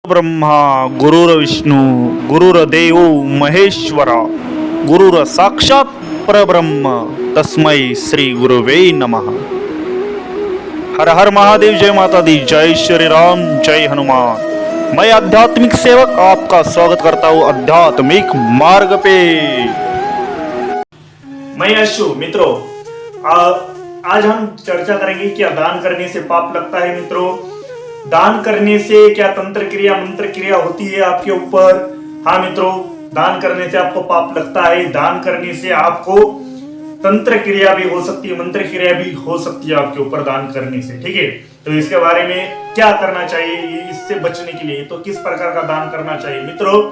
ब्रह्मा गुरुर्विष्णू गुरुर्देव महेश्वरा गुरुर साक्षात परब्रह्म तस्मै श्री गुरुवे नमः। हर हर महादेव, जय माता दी, जय श्री राम, जय हनुमान। मैं आध्यात्मिक सेवक आपका स्वागत करता हूँ आध्यात्मिक मार्ग पे। मैं अशु। मित्रों, आज हम चर्चा करेंगे क्या दान करने से पाप लगता है। मित्रों, दान करने से क्या तंत्र क्रिया मंत्र क्रिया होती है आपके ऊपर? हाँ मित्रों, दान करने से आपको पाप लगता है। दान करने से आपको तंत्र क्रिया भी हो सकती है, मंत्र क्रिया भी हो सकती है आपके ऊपर दान करने से। ठीक है, तो इसके बारे में क्या करना चाहिए इससे बचने के लिए, तो किस प्रकार का दान करना चाहिए। मित्रों,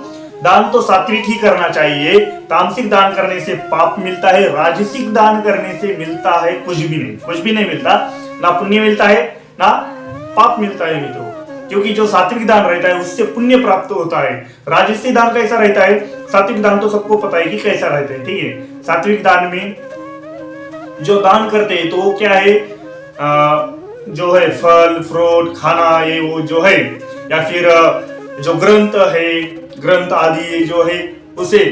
दान तो सात्विक ही करना चाहिए। तामसिक दान करने से पाप मिलता है, राजसिक दान करने से मिलता है कुछ भी नहीं मिलता। ना पुण्य मिलता है ना पाप मिलता है मित्रों, क्योंकि जो सात्विक दान रहता है उससे पुण्य प्राप्त होता है। राजसी दान कैसा रहता है? सात्विक दान तो सबको पता है कि कैसा रहता है। ठीक है, सात्विक दान में जो दान करते हैं तो वो क्या है, जो है फल फ्रूट खाना, ये वो जो है, या फिर जो ग्रंथ है, ग्रंथ आदि जो है उसे,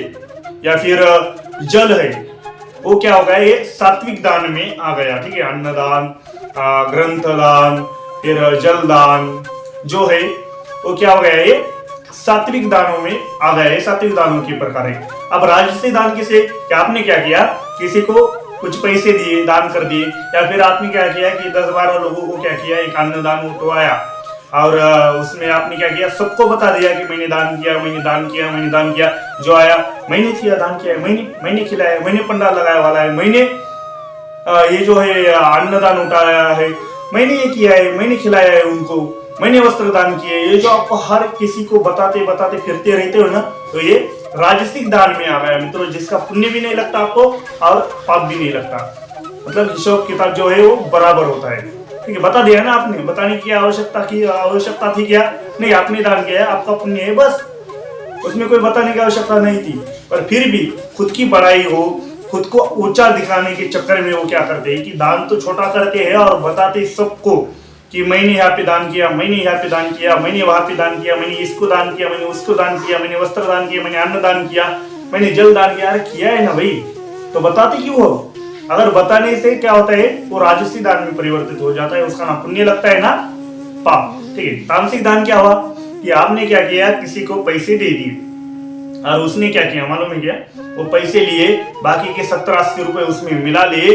या फिर जल है, वो क्या होगा, ये सात्विक दान में आ गया। ठीक है, अन्नदान, ग्रंथ दान, फिर जल दान जो है वो क्या हो गया, ये सात्विक दानों में आ गया है। सात्विक दानों की प्रकार है। अब राजसी दान किसे, क्या आपने क्या किया, किसी को कुछ पैसे दिए, दान कर दिए, या फिर आपने क्या किया कि 10-12 लोगों को क्या किया, एक अन्नदान उठवाया और उसमें आपने क्या किया, सबको बता दिया कि मैंने दान किया, मैंने दान किया, मैंने दान किया। जो आया मैंने किया, दान किया, मैंने खिलाया, मैंने पंडाल लगाया वाला है, मैंने ये जो है अन्नदान उठाया है, मैंने ये किया है, मैंने खिलाया है उनको, मैंने वस्त्र दान किए। ये जो आपको हर किसी को बताते बताते फिरते रहते हो ना, तो ये राजसिक दान में आ गया मित्रों, जिसका पुण्य भी नहीं लगता आपको और पाप भी नहीं लगता। मतलब हिसाब किताब जो है वो बराबर होता है। ठीक है, बता दिया ना आपने, बताने की आवश्यकता थी क्या? नहीं, आपने दान किया है, आपका पुण्य है, बस उसमें कोई बताने की आवश्यकता नहीं थी। पर फिर भी खुद की बड़ाई हो, खुद को ऊंचा दिखाने के चक्कर में वो क्या करते हैं कि दान तो छोटा करते हैं और बताते सबको कि मैंने यहाँ पे दान किया, मैंने यहाँ पे दान किया, मैंने वहां पे दान किया, मैंने इसको दान किया, मैंने उसको दान किया, मैंने वस्त्र दान किया, मैंने अन्न दान किया, मैंने जल दान किया। अरे किया है ना भाई, तो बताते क्यों हो? अगर बताने से क्या होता है, वो राजसी दान में परिवर्तित हो जाता है, उसका ना पुण्य लगता है ना पाप। ठीक है, तामसिक दान क्या हुआ कि आपने क्या किया, किसी को पैसे दे दिए और उसने क्या किया मालूम है क्या, वो पैसे लिए, बाकी के 70-80 रुपए उसमें मिला लिए,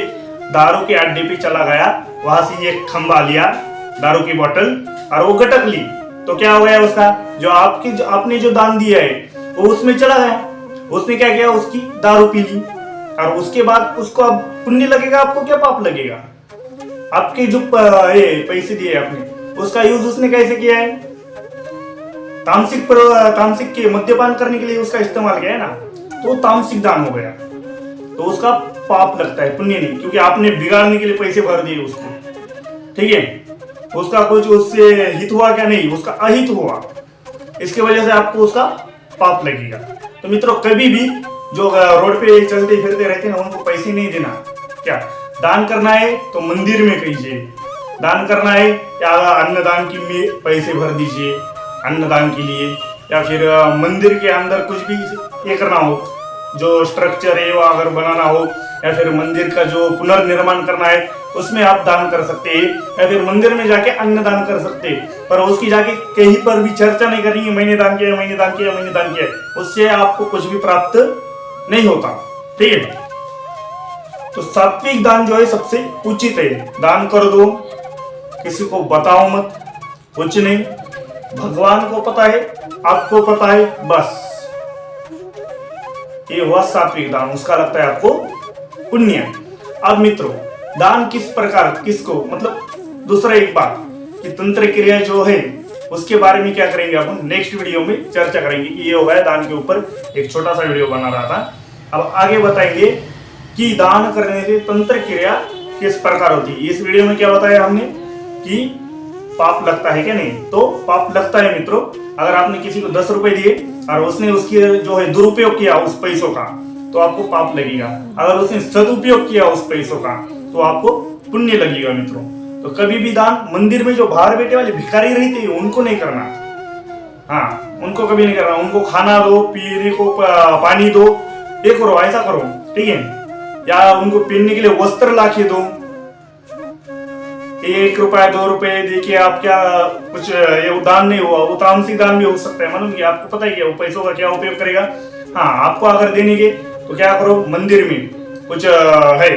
दारू के अड्डे पे चला गया, वहां से एक खंबा लिया दारू की बोतल और वो गटक ली। तो क्या हो गया उसका, जो आपने जो दान दिया है वो उसमें चला गया। उसने क्या किया, उसकी दारू पी ली और उसके बाद उसको अब पुण्य लगेगा, आपको क्या पाप लगेगा? आपके जो पैसे दिए आपने, उसका यूज उसने कैसे किया है? तामसिक के मद्यपान करने के लिए उसका इस्तेमाल किया है ना, तो तामसिक दान हो गया, तो उसका पाप लगता है, पुण्य नहीं, क्योंकि आपने बिगाड़ने के लिए पैसे भर दिए उसको। ठीक है, उसका कुछ उससे हित हुआ क्या? नहीं, उसका अहित हुआ, इसके वजह से आपको उसका पाप लगेगा। तो मित्रों, कभी भी जो रोड पे चलते फिरते रहते हैं ना, उनको पैसे नहीं देना। क्या दान करना है तो मंदिर में कीजिए, दान करना है या अन्नदान की पैसे भर दीजिए अन्नदान के लिए, या फिर मंदिर के अंदर कुछ भी ये करना हो, जो स्ट्रक्चर है वो अगर बनाना हो, या फिर मंदिर का जो पुनर्निर्माण करना है उसमें आप दान कर सकते हैं, या फिर मंदिर में जाके अन्नदान कर सकते हैं। पर उसकी जाके कहीं पर भी चर्चा नहीं करनी है, मैंने दान किया, मैंने दान किया, मैंने दान किया, उससे आपको कुछ भी प्राप्त नहीं होता। ठीक है, तो सात्विक दान जो है सबसे उचित है। दान कर दो, किसी को बताओ मत, कुछ नहीं, भगवान को पता है, आपको पता है, बस ये हुआ सात्विक दान, उसका लगता है आपको पुण्य। अब मित्रों, दान किस प्रकार, किसको, मतलब दूसरा एक बात कि तंत्र क्रिया जो है उसके बारे में क्या करेंगे अपन नेक्स्ट वीडियो में चर्चा करेंगे कि ये हो गया दान के ऊपर एक छोटा सा वीडियो बना रहा था। अब आगे बताएंगे कि दान करने से तंत्र क्रिया किस प्रकार होती है। इस वीडियो में क्या बताया हमने कि पाप लगता है क्या? नहीं, तो पाप लगता है मित्रों। अगर आपने किसी को 10 रुपए दिए और उसने उसकी जो है दुरुपयोग किया उस पैसों का, तो आपको पाप लगेगा। अगर उसने सदुपयोग किया उस पैसों का, तो आपको पुण्य लगेगा मित्रों। तो कभी भी दान मंदिर में जो बाहर बैठे वाले भिखारी रहते हैं उनको नहीं करना। हाँ, उनको कभी नहीं करना। उनको खाना दो, पीने को पानी दो, ये करो, ऐसा करो, ठीक है। या उनको पहनने के लिए वस्त्र ला के दो। 1 रुपया 2 रुपए देखिए आप क्या कुछ ये दान नहीं हुआ, वो तामसिक दान भी हो सकता है, मालूम कि आपको पता है क्या वो पैसों का क्या उपयोग करेगा। हाँ, आपको अगर देने के तो क्या करो, मंदिर में कुछ है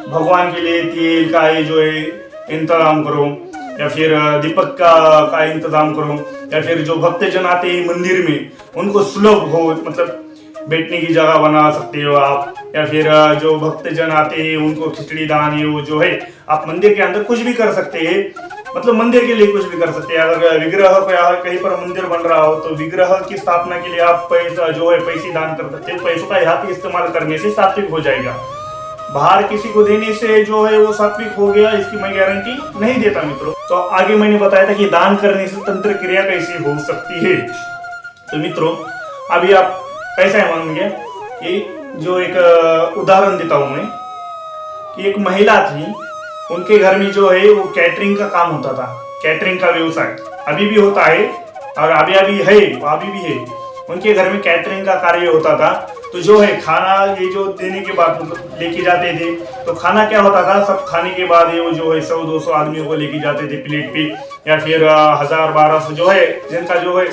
भगवान के लिए तेल का ये जो है इंतजाम करो, या फिर दीपक का इंतजाम करो, या फिर जो भक्तजन आते हैं मंदिर में उनको सुलभ हो, मतलब बैठने की जगह बना सकते हो आप, या फिर जो भक्तजन आते हैं उनको खिचड़ी दान ये वो जो है आप मंदिर के अंदर कुछ भी कर सकते हैं, मतलब मंदिर के लिए कुछ भी कर सकते हैं। अगर विग्रह कहीं पर मंदिर बन रहा हो तो विग्रह की स्थापना के लिए आप पैसा जो है पैसे दान कर सकते हो। पैसों का यहाँ पे इस्तेमाल करने से सात्विक हो जाएगा। बाहर किसी को देने से जो है वो सात्विक हो गया, इसकी मैं गारंटी नहीं देता मित्रों। तो आगे मैंने बताया था कि दान करने से तंत्र क्रिया कैसी हो सकती है। तो मित्रों अभी आप कैसा है मानेंगे कि जो एक उदाहरण देता हूं मैं कि एक महिला थी, उनके घर में जो है वो कैटरिंग का काम होता था, कैटरिंग का व्यवसाय अभी भी होता है और अभी भी है। उनके घर में कैटरिंग का कार्य होता था। तो जो है खाना ये जो देने के बाद मतलब लेके जाते थे, तो खाना क्या होता था, सब खाने के बाद ये वो जो है 100-200 आदमियों को लेके जाते थे प्लेट पे, या फिर 1000-1200 जो है जिनका जो है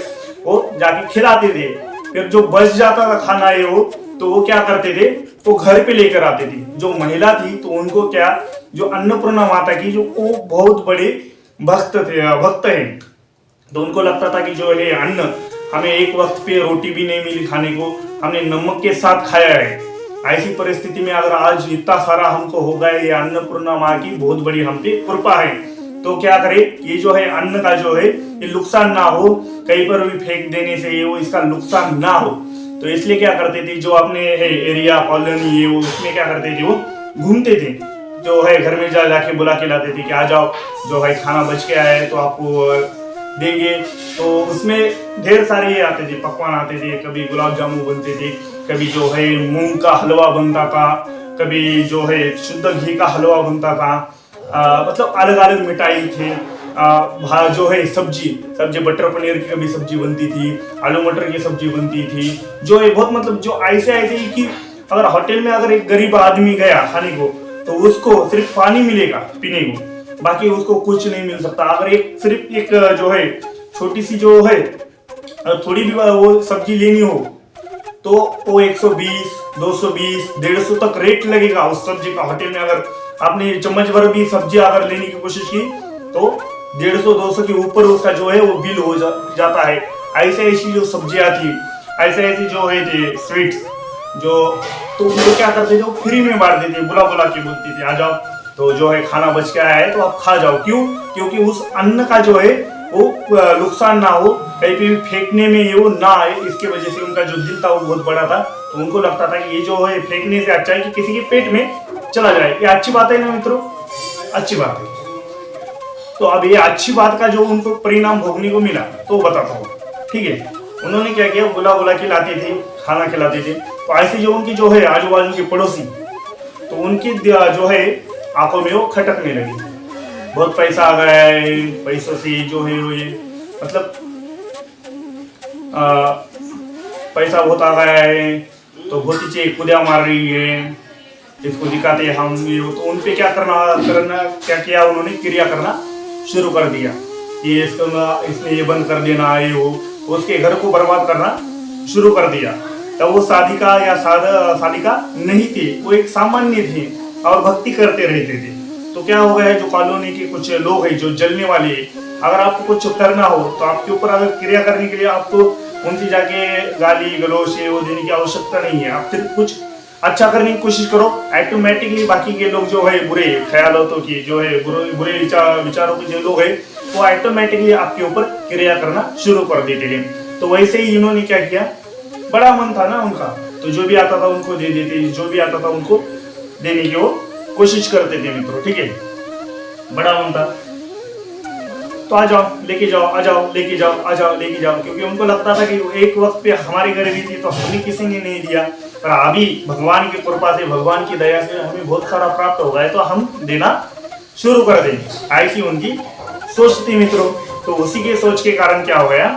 वो जाके खिलाते थे। फिर जो बच जाता था खाना ये वो, तो वो क्या करते थे, वो घर पे लेकर आते थे। जो महिला थी तो उनको क्या, जो अन्नपूर्णा माता की जो वो बहुत बड़े भक्त हैं, तो उनको लगता था कि जो है अन्न हमें एक वक्त पे रोटी भी नहीं मिली खाने को, हमने नमक के साथ खाया है। ऐसी परिस्थिति में अगर आज इतना सारा हमको हो गया, ये अन्नपूर्णा माँ की बहुत बड़ी हम पे कृपा है, तो क्या करे, ये जो है अन्न का जो है ये नुकसान ना हो, कहीं पर भी फेंक देने से ये वो इसका नुकसान ना हो। तो इसलिए क्या करते थे, जो अपने एरिया कॉलोनी ये वो उसमें क्या करते थे, वो घूमते थे, जो है घर में जाके बुला के लाते थे कि आ जाओ, जो है खाना बच के आया है तो आपको देंगे। तो उसमें ढेर सारे ये आते थे, पकवान आते थे, कभी गुलाब जामुन बनते थे, कभी जो है मूंग का हलवा बनता था, कभी जो है शुद्ध घी का हलवा बनता था, मतलब अलग अलग मिठाई थे। जो है सब्जी बटर पनीर की कभी सब्जी बनती थी, आलू मटर की सब्जी बनती थी, जो है बहुत मतलब जो ऐसे ही कि अगर होटल में अगर एक गरीब आदमी गया खाने को तो उसको सिर्फ पानी मिलेगा पीने को, बाकी उसको कुछ नहीं मिल सकता। अगर सिर्फ एक जो है छोटी सी जो है थोड़ी भी वो सब्जी लेनी हो तो वो 120, 220, 150 तक रेट लगेगा उस सब्जी का। होटल में अगर आपने चम्मच भर भी सब्जी अगर लेने की कोशिश की तो 150-200 के ऊपर उसका जो है वो बिल हो जाता है। ऐसी जो सब्जियां थी, ऐसे जो है थे स्वीट्स जो, तो वो क्या करते थे, वो फ्री में बांट देते, बुला के बोलते थे आ जाओ, तो जो है खाना बच के आया है तो आप खा जाओ। क्यों? क्योंकि उस अन्न का जो है वो नुकसान ना हो, कहीं पे फेंकने में ये वो ना आए, इसके वजह से उनका जो दिल था वो बहुत बड़ा था। तो उनको लगता था कि ये जो है फेंकने से अच्छा है कि किसी के पेट में चला जाए। ये अच्छी बात है ना मित्रों, अच्छी बात है। तो अब ये अच्छी बात का जो उनको परिणाम भोगने को मिला तो बताता हूँ, ठीक है। उन्होंने क्या किया, बुला के लाते थे, खाना खिलाते थे। तो ऐसे जो उनकी जो है आजू बाजू के पड़ोसी, तो उनकी जो है आंखों में वो खटकने लगी, बहुत पैसा आ गया है, पैसों से जो है वो ये मतलब पैसा बहुत आ गया है, तो बहुत ही खुदिया मार रही है, इसको दिखाते हम ये। तो उन पे क्या क्या किया उन्होंने, क्रिया करना शुरू कर दिया, ये इसने ये बंद कर देना है, वो उसके घर को बर्बाद करना शुरू कर दिया। तब वो साधिका या साधिका नहीं थे, वो एक सामान्य थे और भक्ति करते रहते थे। तो क्या हो गया, जो कॉलोनी के कुछ लोग हैं जो जलने वाले, अगर आपको कुछ करना हो तो आपके ऊपर अगर क्रिया करने के लिए आपको उनसे जाके गाली गलौज वो देने की आवश्यकता नहीं है। आप सिर्फ कुछ अच्छा करने की कोशिश करो, ऑटोमेटिकली बाकी के लोग जो है बुरे ख्यालों की जो है बुरे विचारों के जो लोग है वो ऑटोमेटिकली आपके ऊपर क्रिया करना शुरू कर देते हैं। तो वैसे ही इन्होंने क्या किया, बड़ा मन था ना उनका, तो जो भी आता था उनको दे देते, जो भी आता था उनको देने की वो कोशिश करते थे मित्रों, ठीक है। बड़ा मन था, तो आ जाओ लेके जाओ, आ जाओ लेके जाओ, आ जाओ लेके जाओ, क्योंकि उनको लगता था कि एक वक्त पे हमारी गरीबी थी तो हमें किसी ने नहीं दिया, पर अभी भगवान की कृपा से, भगवान की दया से हमें बहुत सारा प्राप्त हो गया है, तो हम देना शुरू कर दें। ऐसी उनकी सोच थी मित्रों। तो उसी के सोच के कारण क्या हो गया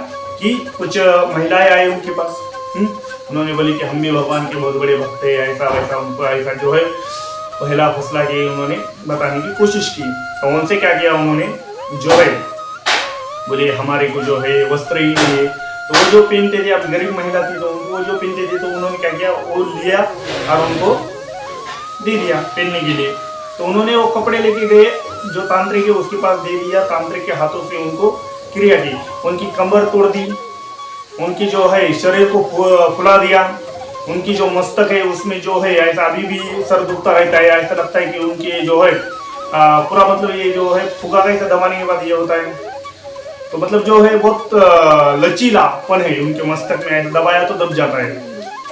कि कुछ महिलाएं आए उनके पास। उन्होंने बोली कि हम भी भगवान के बहुत बड़े भक्त हैं, ऐसा वैसा, उनको ऐसा जो है पहला फैसला के उन्होंने बताने की कोशिश की। तो उनसे क्या किया उन्होंने, जो है बोले हमारे को जो है वस्त्र ही नहीं है। तो वो जो पहनते थे, अब गरीब महिला थी तो उनको जो पहनते थे, तो उन्होंने क्या किया, वो लिया और उनको दे दिया पहनने के लिए। तो उन्होंने वो कपड़े लेके गए, जो तांत्रिक है उसके पास दे दिया। तांत्रिक के हाथों से उनको क्रिया की, उनकी कमर तोड़ दी, उनकी जो है शरीर को फुला दिया, उनकी जो मस्तक है उसमें जो है ऐसा अभी भी सर दुखता रहता है, ऐसा लगता है कि उनके जो है पूरा मतलब ये जो है फुगा कैसा दबाने के बाद ये होता है, तो मतलब जो है बहुत लचीलापन है उनके मस्तक में, ऐसा दबाया तो दब जाता है।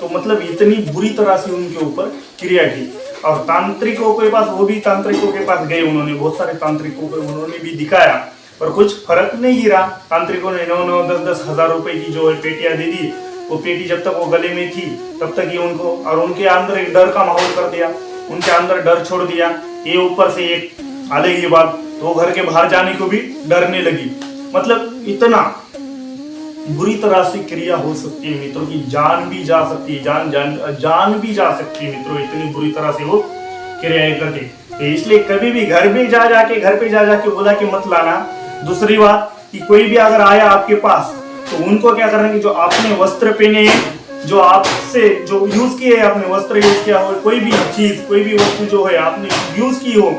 तो मतलब इतनी बुरी तरह से उनके ऊपर क्रिया की। और तांत्रिकों के पास, वो भी तांत्रिकों के पास गए उन्होंने, बहुत सारे तांत्रिकों को उन्होंने भी दिखाया, पर कुछ फर्क नहीं गिरा। तांत्रिकों ने 9-9, 10-10 हजार रुपए की जो है पेटियां दे दी। वो पेटी जब तक वो गले में थी तब तक ही उनको, और उनके अंदर एक डर का माहौल कर दिया, उनके अंदर डर छोड़ दिया। ये ऊपर से एक आले की बात, तो वो घर के बाहर जाने को भी डरने लगी। मतलब इतना बुरी तरह से क्रिया हो सकती है मित्रों की जान भी जा सकती है, जान भी जा सकती है मित्रों, इतनी बुरी तरह से वो क्रियाएं करते। तो इसलिए कभी भी घर पे जा जाके बोला कि मत लाना। दूसरी बात कि कोई भी अगर आया आपके पास तो उनको क्या करना कि जो आपने वस्त्र पहने, जो आपसे जो यूज किए, आपने वस्त्र यूज किया हो, कोई भी चीज, कोई भी वस्तु जो है आपने यूज की हो,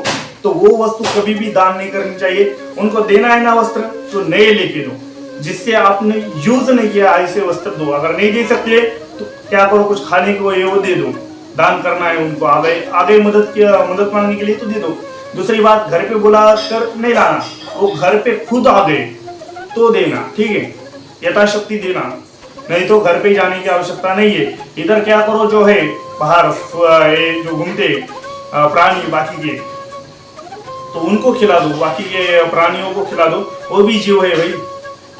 तो वो वस्तु कभी भी दान नहीं करनी चाहिए। उनको देना है ना वस्त्र, तो नए लेके दो, जिससे आपने यूज नहीं किया ऐसे वस्त्र दो। अगर नहीं दे सकते तो क्या करो, कुछ खाने को ये वो दे दो, दान करना है उनको, आगे मदद मांगने के लिए तो दे दो। दूसरी बात, घर पे बुला कर नहीं लाना, वो घर पे खुद आ गए तो देना, ठीक है, यथाशक्ति देना, नहीं तो घर पे जाने की आवश्यकता नहीं है। इधर क्या करो, जो है बाहर जो घूमते प्राणी बाकी के, तो उनको खिला दो, बाकी के प्राणियों को खिला दो, वो भी जीव है भाई,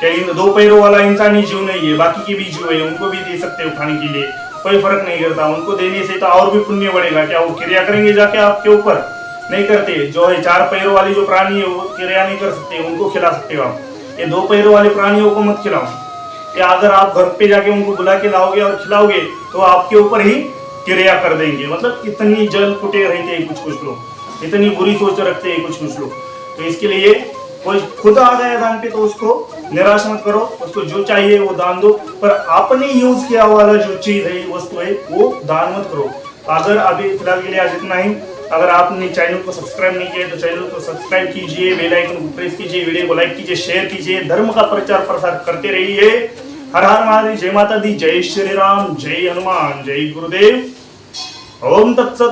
क्या 2 पैरों वाला इंसान ही जीव नहीं है, बाकी के भी जीव है, उनको भी दे सकते हो खाने के लिए, कोई फर्क नहीं करता। उनको देने से तो और भी पुण्य बढ़ेगा। क्या वो क्रिया करेंगे जाके आपके ऊपर? नहीं करते। जो है 4 पैरों वाली जो प्राणी है वो क्रिया नहीं कर सकते, उनको खिला सकते हो आप। ये 2 पैरों वाले प्राणियों को मत खिलाओ। या अगर आप घर पे जाके उनको बुला के लाओगे और खिलाओगे तो आपके ऊपर ही क्रिया कर देंगे। मतलब इतनी जल कुटे रहते हैं कुछ लोग, इतनी बुरी सोच रखते हैं कुछ लोग। तो इसके लिए कोई खुद आ गया दान पे तो उसको निराश मत करो, उसको जो चाहिए वो दान दो, पर आपने यूज किया वाला जो चीज है, वस्तु है, वो दान मत करो। अगर अभी फिलहाल के लिए आज इतना ही। अगर आपने चैनल को सब्सक्राइब नहीं किया तो चैनल को सब्सक्राइब कीजिए, बेल आइकन को प्रेस कीजिए, वीडियो को लाइक कीजिए, शेयर कीजिए, धर्म का प्रचार प्रसार करते रहिए। हर हर महादेव, जय माता दी, जय श्री राम, जय हनुमान, जय गुरुदेव, ओम तत्सत।